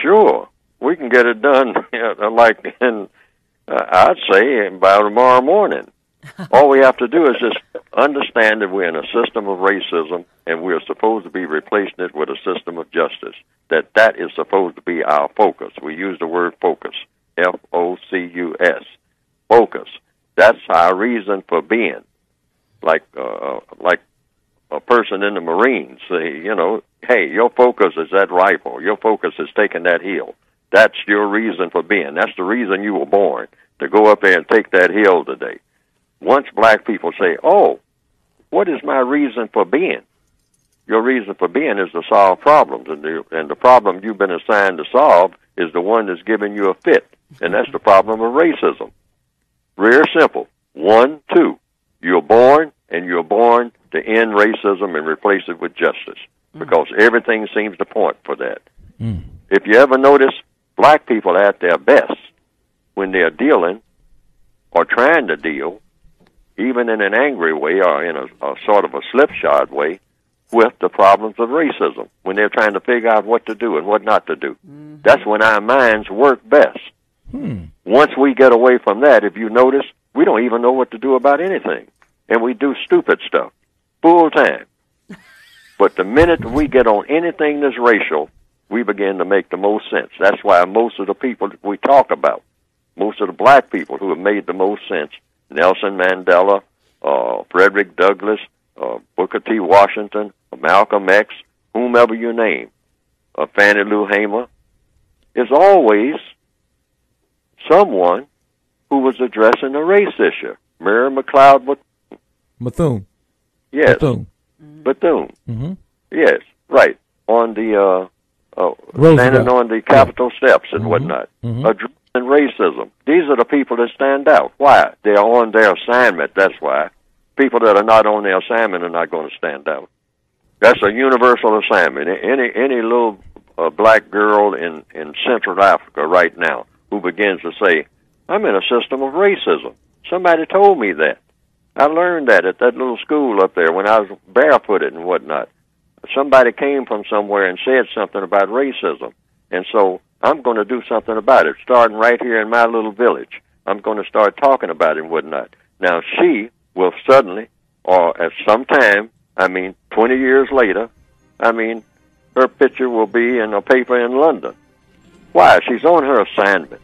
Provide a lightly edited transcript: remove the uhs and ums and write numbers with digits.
sure. We can get it done, like in, I'd say, by tomorrow morning. All we have to do is just understand that we're in a system of racism, and we're supposed to be replacing it with a system of justice. That is supposed to be our focus. We use the word focus, Focus. Focus. That's our reason for being. Like a person in the Marines say, hey, your focus is that rifle. Your focus is taking that hill. That's your reason for being. That's the reason you were born, to go up there and take that hill today. Once black people say, oh, what is my reason for being? Your reason for being is to solve problems, and the problem you've been assigned to solve is the one that's giving you a fit, and that's the problem of racism. Real simple. 1, 2. You're born, and you're born to end racism and replace it with justice, because everything seems to point for that. If you ever notice, black people are at their best when they're dealing or trying to deal, even in an angry way or in a sort of a slipshod way, with the problems of racism, when they're trying to figure out what to do and what not to do. That's when our minds work best. Once we get away from that, if you notice, we don't even know what to do about anything. And we do stupid stuff full time. But the minute we get on anything that's racial, we begin to make the most sense. That's why most of the people we talk about, most of the black people who have made the most sense, Nelson Mandela, Frederick Douglass, Booker T. Washington, Malcolm X, whomever you name, Fannie Lou Hamer, is always someone who was addressing a race issue. Mary McLeod Bethune. Yes. Bethune. Yes, right. On the standing on the Capitol steps and whatnot, addressing racism. These are the people that stand out. Why? They're on their assignment. That's why. People that are not on their assignment are not going to stand out. That's a universal assignment. Any little black girl in Central Africa right now who begins to say, I'm in a system of racism. Somebody told me that. I learned that at that little school up there when I was barefooted and whatnot. Somebody came from somewhere and said something about racism. And so I'm going to do something about it, starting right here in my little village. I'm going to start talking about it and whatnot. Now, she will suddenly, or at some time, 20 years later, her picture will be in a paper in London. Why? She's on her assignment.